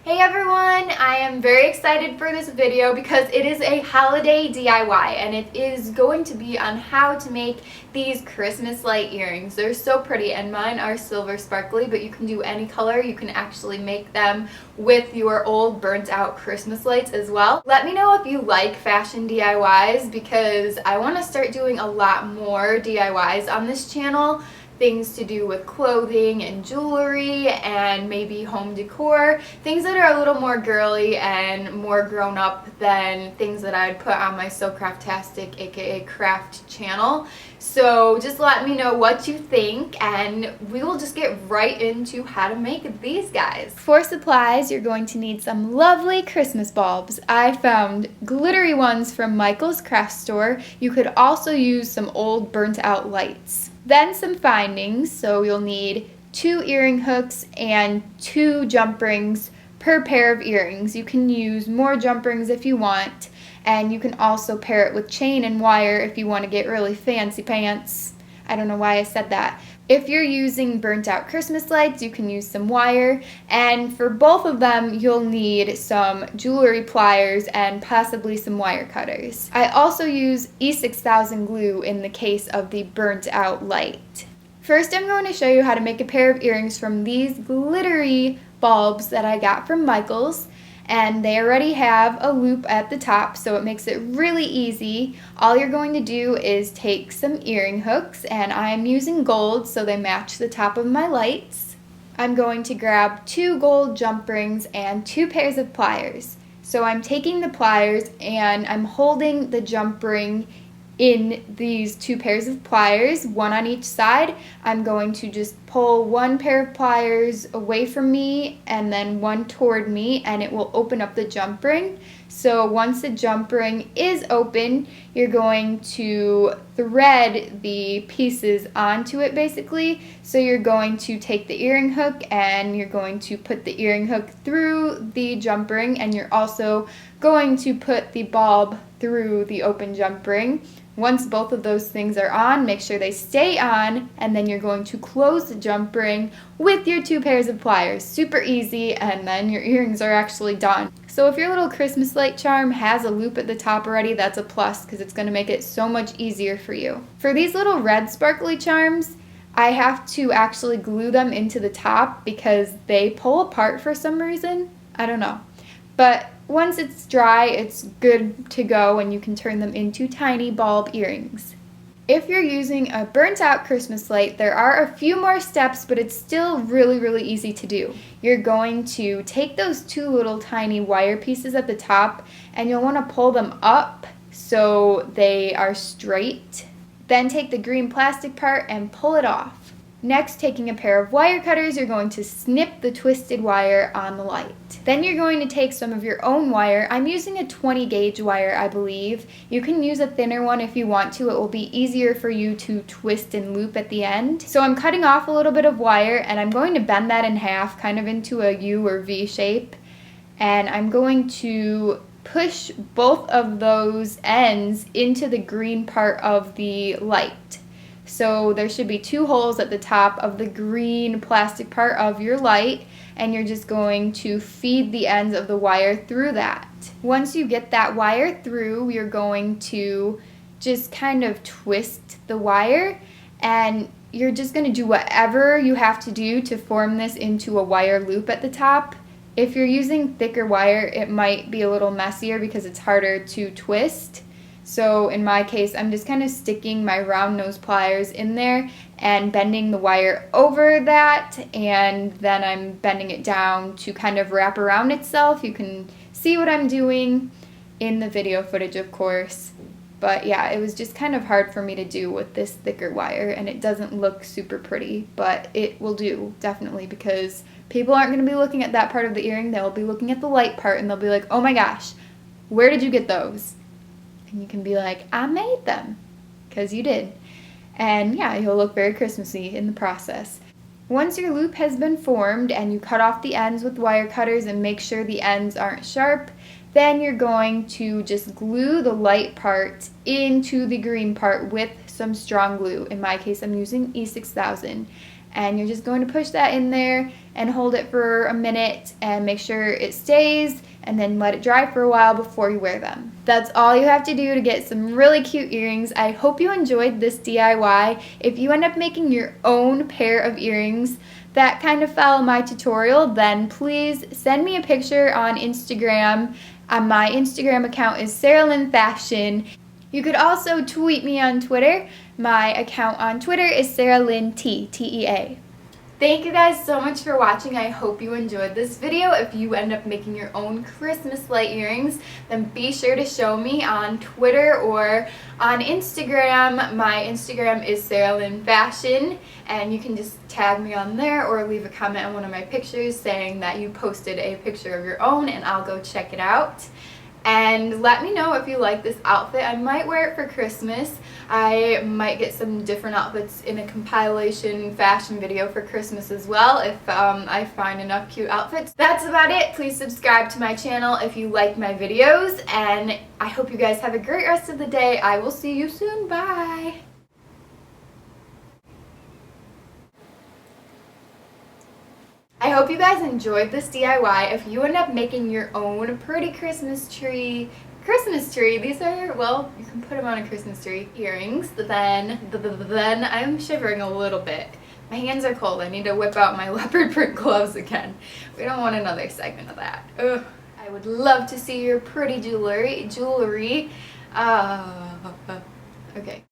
Hey everyone, I am very excited for this video because it is a holiday DIY and it is going to be on how to make these Christmas light earrings. They're so pretty and mine are silver sparkly, but you can do any color. You can actually make them with your old burnt out Christmas lights as well. Let me know if you like fashion DIYs because I want to start doing a lot more DIYs on this channel. Things to do with clothing and jewelry and maybe home decor, things that are a little more girly and more grown up than things that I'd put on my So Craftastic aka craft channel. So just let me know what you think and we will just get right into how to make these guys. For supplies, you're going to need some lovely Christmas bulbs. I found glittery ones from Michael's craft store. You could also use some old burnt out lights. Then some findings, so you'll need 2 earring hooks and 2 jump rings per pair of earrings. You can use more jump rings if you want, and you can also pair it with chain and wire if you want to get really fancy pants. I don't know why I said that. If you're using burnt out Christmas lights, you can use some wire, and for both of them you'll need some jewelry pliers and possibly some wire cutters. I also use E6000 glue in the case of the burnt out light. First, I'm going to show you how to make a pair of earrings from these glittery bulbs that I got from Michael's. And they already have a loop at the top, so it makes it really easy. All you're going to do is take some earring hooks, and I'm using gold so they match the top of my lights. I'm going to grab 2 gold jump rings and 2 pairs of pliers. So I'm taking the pliers and I'm holding the jump ring in these 2 pairs of pliers, one on each side. I'm going to just pull 1 pair of pliers away from me and then 1 toward me, and it will open up the jump ring. So once the jump ring is open, you're going to thread the pieces onto it basically. So you're going to take the earring hook and you're going to put the earring hook through the jump ring, and you're also going to put the bulb through the open jump ring. Once both of those things are on, make sure they stay on, and then you're going to close the jump ring with your 2 pairs of pliers. Super easy, and then your earrings are actually done. So if your little Christmas light charm has a loop at the top already, that's a plus because it's going to make it so much easier for you. For these little red sparkly charms, I have to actually glue them into the top because they pull apart for some reason. I don't know. But once it's dry, it's good to go and you can turn them into tiny bulb earrings. If you're using a burnt out Christmas light, there are a few more steps, but it's still really easy to do. You're going to take those 2 little tiny wire pieces at the top and you'll want to pull them up so they are straight. Then take the green plastic part and pull it off. Next, taking a pair of wire cutters, you're going to snip the twisted wire on the light. Then you're going to take some of your own wire. I'm using a 20 gauge wire, I believe. You can use a thinner one if you want to. It will be easier for you to twist and loop at the end. So I'm cutting off a little bit of wire and I'm going to bend that in half, kind of into a U or V shape. And I'm going to push both of those ends into the green part of the light. So there should be 2 holes at the top of the green plastic part of your light, and you're just going to feed the ends of the wire through that. Once you get that wire through, you're going to just kind of twist the wire, and you're just going to do whatever you have to do to form this into a wire loop at the top. If you're using thicker wire, it might be a little messier because it's harder to twist. So in my case, I'm just kind of sticking my round nose pliers in there and bending the wire over that, and then I'm bending it down to kind of wrap around itself. You can see what I'm doing in the video footage, of course. But yeah, it was just kind of hard for me to do with this thicker wire, and it doesn't look super pretty, but it will do, definitely, because people aren't going to be looking at that part of the earring. They'll be looking at the light part, and they'll be like, oh my gosh, where did you get those? And you can be like, I made them, because you did. And yeah, you'll look very Christmassy in the process. Once your loop has been formed and you cut off the ends with wire cutters and make sure the ends aren't sharp, then you're going to just glue the light part into the green part with some strong glue. In my case, I'm using E6000. and you're just going to push that in there and hold it for a minute and make sure it stays, and then let it dry for a while before you wear them. That's all you have to do to get some really cute earrings. I hope you enjoyed this DIY. If you end up making your own pair of earrings that kind of follow my tutorial, then please send me a picture on Instagram. My Instagram account is SarahLynnFashion. You could also tweet me on Twitter. My account on Twitter is SarahLynnTea, T-E-A. Thank you guys so much for watching. I hope you enjoyed this video. If you end up making your own Christmas light earrings, then be sure to show me on Twitter or on Instagram. My Instagram is SarahLynnFashion, and you can just tag me on there or leave a comment on one of my pictures saying that you posted a picture of your own, and I'll go check it out. And let me know if you like this outfit. I might wear it for Christmas. I might get some different outfits in a compilation fashion video for Christmas as well if I find enough cute outfits. That's about it. Please subscribe to my channel if you like my videos, and I hope you guys have a great rest of the day. I will see you soon. Bye! I hope you guys enjoyed this DIY. If you end up making your own pretty Christmas tree, these are, well, you can put them on a Christmas tree, earrings, then I'm shivering a little bit. My hands are cold. I need to whip out my leopard print gloves again. We don't want another segment of that. Ugh. I would love to see your pretty jewelry. Okay.